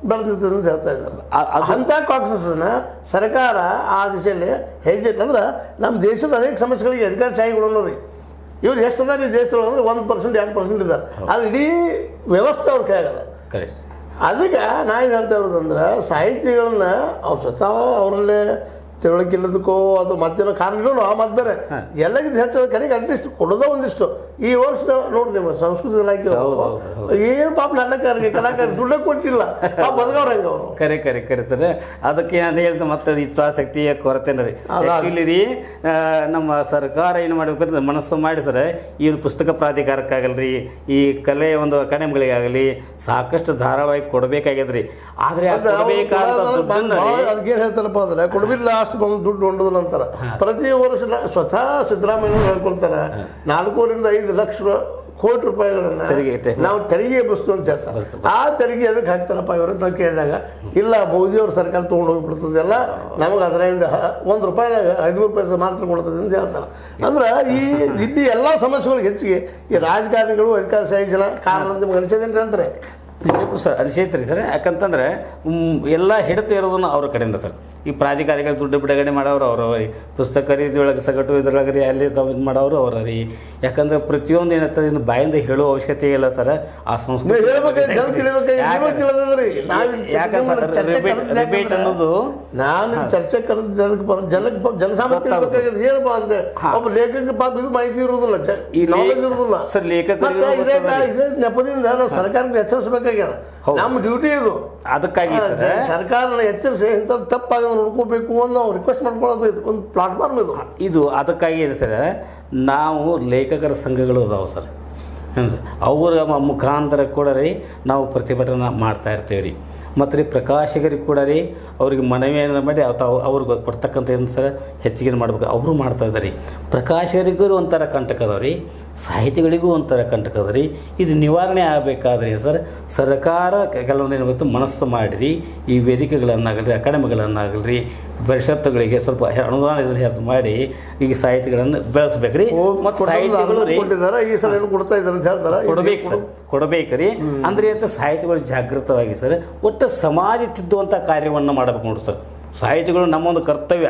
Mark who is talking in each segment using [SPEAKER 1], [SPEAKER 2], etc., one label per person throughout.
[SPEAKER 1] ಬೆಳೆದಿರ್ತದೆ ಅಂತ ಹೇಳ್ತಾ ಇದ್ದಾರೆ. ಅಂಥ ಕಾಕ್ಸಸ್ನ ಸರ್ಕಾರ ಆ ದಿಶೆಯಲ್ಲಿ ಹೆಜ್ಜೆ ಅಂದ್ರೆ ನಮ್ಮ ದೇಶದ ಅನೇಕ ಸಮಸ್ಯೆಗಳಿಗೆ ಅಧಿಕಾರಶಾಹಿಗಳು ರೀ ಇವ್ರು ಎಷ್ಟು ಅದಾರ ಈ ದೇಶದೊಳಗೆ ಅಂದ್ರೆ 1% 2% ಇದ್ದಾರೆ. ಅದು ಇಡೀ ವ್ಯವಸ್ಥೆ ಅವ್ರ ಕೈ ಆಗದ.
[SPEAKER 2] ಕರೆಕ್ಟ್.
[SPEAKER 1] ಅದಕ್ಕೆ ನಾನು ಹೇಳ್ತಾ ಇರೋದಂದ್ರೆ ಸಾಹಿತಿಗಳನ್ನ ಅವ್ರು ಸ್ವತಃ ಅವರಲ್ಲೇ ತಿಳುವಳಿಕೆ ಇಲ್ಲದಕ್ಕೋ ಅದು ಮತ್ತೇನೋ ಕಾರಣಗಳು ಆ ಮತ್ತೆ ಬೇರೆ ಎಲ್ಲಕ್ಕಿಂತ ಹೆಚ್ಚಾದ ಕಡೆಗೆ ಅಟ್ಲೀಸ್ಟ್ ಕೊಡೋದ ಒಂದಿಷ್ಟು. ಈ ವರ್ಷ ನೋಡ್ರಿ ನಿಮ್ಮ ಸಂಸ್ಕೃತಿ ಇಲಾಖೆ ಏನು ಪಾಪ ನಾಟಕರಿಗೆ ಕಲಾಕಾರ ದುಡ್ಡ ಕೊಟ್ಟಿಲ್ಲ ಪಾಪ ಬದಗವ್ರ ಹಂಗೆ ಅವರು.
[SPEAKER 2] ಕರೆ ಕರೆ ಕರೆ ಸರ್. ಅದಕ್ಕೆ ನಾನು ಹೇಳ್ದೆ ಮತ್ತೆ ಇಚ್ಛಾಶಕ್ತಿಯ ಕೊರತೆನ ರೀ. ಆ್ಯಕ್ಚುಲಿ ರೀ ನಮ್ಮ ಸರ್ಕಾರ ಏನು ಮಾಡಬೇಕಂದ್ರೆ ಮನಸ್ಸು ಮಾಡಿ ಸರ್ ಈ ಒಂದು ಪುಸ್ತಕ ಪ್ರಾಧಿಕಾರಕ್ಕಾಗಲ್ರಿ ಈ ಕಲೆ ಒಂದು ಅಕಾಡೆಮಿಗಳಿಗಾಗಲಿ ಸಾಕಷ್ಟು ಧಾರಾಳವಾಗಿ ಕೊಡಬೇಕಾಗ್ಯದ್ರಿ. ಆದರೆ
[SPEAKER 1] ಅದಕ್ಕೇನು ಹೇಳ್ತಾರಪ್ಪ ಅಂದ್ರೆ ಕೊಡಬಿಲ್ಲ ಅಷ್ಟು ಬಂದು ದುಡ್ಡು ಹೊಂಡೋದಿಲ್ಲ ಅಂತಾರೆ. ಪ್ರತಿ ವರ್ಷ ಸ್ವತಃ ಸಿದ್ದರಾಮಯ್ಯ ಹೇಳ್ಕೊಳ್ತಾರೆ 4 5 ಲಕ್ಷ ಕೋಟಿ ರೂಪಾಯಿಗಳನ್ನ ನಾವು ತೆರಿಗೆ ಎಬ್ಬಿಸ್ತು ಅಂತ ಹೇಳ್ತಾರೆ. ಆ ತೆರಿಗೆ ಅದಕ್ಕೆ ಹಾಕ್ತಾರಪ್ಪ ಇವರು ನಾವು ಕೇಳಿದಾಗ ಇಲ್ಲ ಮೋದಿಯವ್ರ ಸರ್ಕಾರ ತೊಗೊಂಡು ಹೋಗಿಬಿಡ್ತದೆಲ್ಲ ನಮಗೆ ಅದರಿಂದ ₹1 5 ಮಾತ್ರ ಕೊಡ್ತದೆ ಅಂತ ಹೇಳ್ತಾರೆ. ಅಂದ್ರೆ ಇಲ್ಲಿ ಎಲ್ಲ ಸಮಸ್ಯೆಗಳಿಗೆ ಹೆಚ್ಚಿಗೆ ಈ ರಾಜಕಾರಣಿಗಳು ಅಧಿಕಾರಶಾಹಿ ಜನ ಕಾರಣ ಅಂತ ನಿಮ್ಗೆ ಅನಿಸೋದೇನ್ರಿ ಅಂತಾರೆ.
[SPEAKER 2] ನಿಜಕ್ಕೂ ಸರ್ ಅನಿಸೈತ್ರಿ ಸರ್. ಯಾಕಂತಂದ್ರೆ ಎಲ್ಲ ಹಿಡಿತ ಇರೋದನ್ನು ಅವ್ರ ಕಡೆಯಿಂದ ಸರ್. ಈ ಪ್ರಾಧಿಕಾರಿಗಳು ದುಡ್ಡು ಬಿಡುಗಡೆ ಮಾಡೋರು ಅವರು ರೀ, ಪುಸ್ತಕ ಖರೀದಿಯೊಳಗೆ ಸಗಟು ಇದ್ರೊಳಗೆ ರೀ ಅಲ್ಲಿ ತಾವು ಇದು ಮಾಡೋರು ಅವ್ರ ರೀ. ಯಾಕಂದ್ರೆ ಪ್ರತಿಯೊಂದು ಏನಾಗ್ತದೆ ಇನ್ನು ಬಾಯಿಂದ ಹೇಳೋ ಅವಶ್ಯಕತೆ ಇಲ್ಲ ಸರ್. ಆ ಸಂಸ್ಕೃತಿ ರಿಬೇಟ್ ಅನ್ನೋದು
[SPEAKER 1] ನಾನು ಚರ್ಚೆ ಕರೆದ ಜನಸಾಮಾನ್ಯ ಏನಪ್ಪಾ ಅಂದ್ರೆ ಒಬ್ಬ ಲೇಖಕ ಪಾಪ ಇದು ಮಾಹಿತಿ ಇರುವುದಿಲ್ಲ ಇರುವುದಿಲ್ಲ
[SPEAKER 2] ಸರ್. ಲೇಖಕರು
[SPEAKER 1] ಇದೇ ನೆಪದಿಂದ ನಾವು ಸರ್ಕಾರಕ್ಕೆ ಎಚ್ಚರಿಸಬೇಕಾಗ್ಯದ. ನಮ್ಮ ಡ್ಯೂಟಿ ಇದು.
[SPEAKER 2] ಅದಕ್ಕಾಗಿ
[SPEAKER 1] ಸರ್ಕಾರನ ಎಚ್ಚರಿಸಿ ಇಂಥದ್ದು ತಪ್ಪಾಗ ನೋಡ್ಕೋಬೇಕು ಅಂತ ನಾವು ರಿಕ್ವೆಸ್ಟ್ ಮಾಡ್ಕೊಳ್ಳೋದು ಇದು ಒಂದು ಪ್ಲಾಟ್ಫಾರ್ಮ್
[SPEAKER 2] ಇದು ಅದಕ್ಕಾಗಿ ಇದೆ ಸರ್. ನಾವು ಲೇಖಕರ ಸಂಘಗಳು ಅದಾವೆ ಸರ್. ಅವರ ಮುಖಾಂತರ ಕೂಡ ರೀ ನಾವು ಪ್ರತಿಭಟನೆ ಮಾಡ್ತಾ ಇರ್ತೀವಿ ರೀ. ಮತ್ತು ರೀ ಪ್ರಕಾಶಕರಿಗೆ ಕೂಡ ರೀ ಅವ್ರಿಗೆ ಮನವಿಯನ್ನು ಮಾಡಿ ಅವ್ರಿಗೆ ಕೊಡ್ತಕ್ಕಂಥ ಏನು ಸರ್ ಹೆಚ್ಚಿಗೆ ಮಾಡ್ಬೇಕು ಅವರು ಮಾಡ್ತಾ ಇದ್ದಾರೆ ರೀ. ಪ್ರಕಾಶಕರಿಗೂ ಒಂಥರ ಕಂಟಕ ಅದಾವೆ ರೀ, ಸಾಹಿತಿಗಳಿಗೂ ಒಂಥರ ಕಂಟಕ ಅದ ರೀ. ಇದು ನಿವಾರಣೆ ಆಗಬೇಕಾದ್ರೆ ಸರ್ ಸರ್ಕಾರ ಕೆಲವೊಂದು ಏನಾಗುತ್ತೆ ಮನಸ್ಸು ಮಾಡಿರಿ ಈ ವೇದಿಕೆಗಳನ್ನಾಗಲಿ ಅಕಾಡೆಮಿಗಳನ್ನಾಗಲಿ ಪರಿಷತ್ತುಗಳಿಗೆ ಸ್ವಲ್ಪ ಅನುದಾನ ಇದನ್ನು ಹೆಚ್ಚು ಮಾಡಿ ಈಗ ಸಾಹಿತಿಗಳನ್ನು ಬೆಳೆಸ್ಬೇಕ್ರಿ. ಮತ್ತು ಸಾಹಿತಿಗಳು ರೀ ಕೊಡಬೇಕು ಸರ್, ಕೊಡಬೇಕು ರೀ. ಅಂದರೆ ಅಂತ ಸಾಹಿತಿಗಳು ಜಾಗೃತವಾಗಿ ಸರ್ ಒಟ್ಟು ಸಮಾಜ ತಿದ್ದುವಂಥ ಕಾರ್ಯವನ್ನು ಮಾಡಬೇಕು ನೋಡಿ ಸರ್. ಸಾಹಿತಿಗಳು ನಮ್ಮೊಂದು ಕರ್ತವ್ಯ.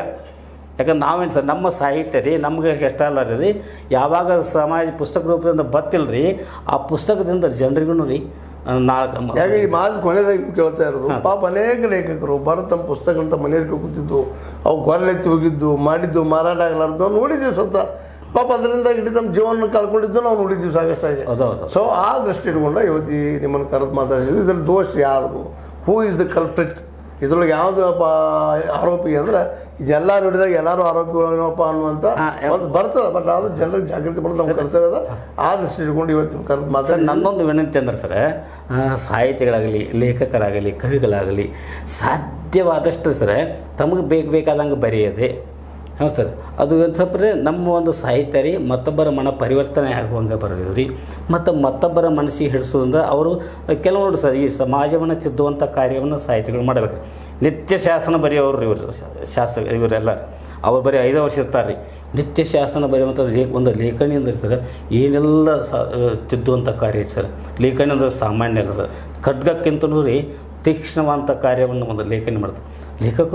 [SPEAKER 2] ಯಾಕಂದ್ರೆ ನಾವೇನು ಸರ್ ನಮ್ಮ ಸಾಹಿತ್ಯ ರೀ ನಮ್ಗೆ ಎಷ್ಟ ಅಲ್ಲ ರೀ ಯಾವಾಗ ಸಮಾಜ ಪುಸ್ತಕ ರೂಪದಿಂದ ಬತ್ತಿಲ್ಲ ರೀ ಆ ಪುಸ್ತಕದಿಂದ ಜನರಿಗೂ ರೀ
[SPEAKER 1] ಯಾಕೆ ಈ ಮಾತು ಕೊನೆದಾಗಿ ಕೇಳ್ತಾ ಇರೋದು ಪಾಪ ಅನೇಕ ಲೇಖಕರು ತಮ್ಮ ಪುಸ್ತಕಗಳಂತ ಮನೆಯಲ್ಲಿ ಕೂತಿದ್ದು ಅವು ಕೊರಲೆತ್ತಿ ಹೋಗಿದ್ದು ಮಾಡಿದ್ದು ಮಾರಾಟ ಆಗಲಾರ್ದು ನೋಡಿದ್ದೀವಿ ಸ್ವತಃ. ಪಾಪ ಅದರಿಂದ ಇಡೀ ನಮ್ಮ ಜೀವನ ಕಳ್ಕೊಂಡಿದ್ದು ನಾವು ನೋಡಿದ್ದೀವಿ ಸಾಕಷ್ಟಾಗಿ. ಸೊ ಆ ದೃಷ್ಟಿ ಇಟ್ಕೊಂಡು ಇವತ್ತು ನಿಮ್ಮನ್ನು ಕರೆದು ಮಾತಾಡಿದ್ವಿ. ಇದ್ರಲ್ಲಿ ದೋಷ ಯಾರ್ದು, ಹೂ ಇಸ್ ದ ಕಲ್ಪ್ರಿಟ್, ಇದ್ರೊಳಗೆ ಯಾವುದು ಆರೋಪಿ ಅಂದ್ರೆ ಇದೆಲ್ಲ ನೋಡಿದಾಗ ಎಲ್ಲರೂ ಆರೋಪಿಗಳೇನಪ್ಪ ಅನ್ನುವಂಥ ಒಂದು ಬರ್ತದೆ. ಬಟ್ ಅದು ಜನರಿಗೆ ಜಾಗೃತಿ ಮಾಡೋದು ನಮ್ಮ ಕರ್ತವ್ಯ ಅದ. ಆ ದೃಷ್ಟಿ ಇಟ್ಕೊಂಡು ಇವತ್ತು ಕರೆದು ಮಾತಾಡಿ
[SPEAKER 2] ನನ್ನೊಂದು ವಿನಂತಿ ಅಂದ್ರೆ ಸರ್ ಸಾಹಿತಿಗಳಾಗಲಿ ಲೇಖಕರಾಗಲಿ ಕವಿಗಳಾಗಲಿ ಸಾಧ್ಯವಾದಷ್ಟು ಸರ್ ತಮಗೆ ಬೇಕಾದಂಗೆ ಬರೆಯದೆ ಹೌದು ಸರ್ ಅದು ಒಂದು ಸ್ವಲ್ಪ ನಮ್ಮ ಒಂದು ಸಾಹಿತ್ಯ ರೀ ಮತ್ತೊಬ್ಬರ ಮನ ಪರಿವರ್ತನೆ ಆಗುವಂಗೆ ಬರೋದು ರೀ. ಮತ್ತು ಮತ್ತೊಬ್ಬರ ಮನಸ್ಸಿಗೆ ಹಿಡಿಸೋದ್ರಿಂದ ಅವರು ಕೆಲವು ನೋಡಿ ಸರ್ ಈ ಸಮಾಜವನ್ನು ತಿದ್ದುವಂಥ ಕಾರ್ಯವನ್ನು ಸಾಹಿತಿಗಳು ಮಾಡಬೇಕು. ನಿತ್ಯ ಶಾಸನ ಬರೆಯೋರು ಇವರು ಇವರೆಲ್ಲ ಅವ್ರು ಬರೀ 5 ವರ್ಷ ಇರ್ತಾರೆ ರೀ. ನಿತ್ಯ ಶಾಸನ ಬರೆಯುವಂಥದ್ದು ಒಂದು ಲೇಖನಿ ಅಂದ್ರೆ ಸರ್ ಏನೆಲ್ಲ ತಿದ್ದುವಂಥ ಕಾರ್ಯ ಸರ್. ಲೇಖನಿ ಅಂದ್ರೆ ಸಾಮಾನ್ಯ ಅಲ್ಲ ಸರ್. ಖಡ್ಗಕ್ಕಿಂತಲೂ ರೀ ತೀಕ್ಷ್ಣವಂಥ ಕಾರ್ಯವನ್ನು ಒಂದು ಲೇಖನಿ ಮಾಡ್ತಾರೆ ಲೇಖಕರು.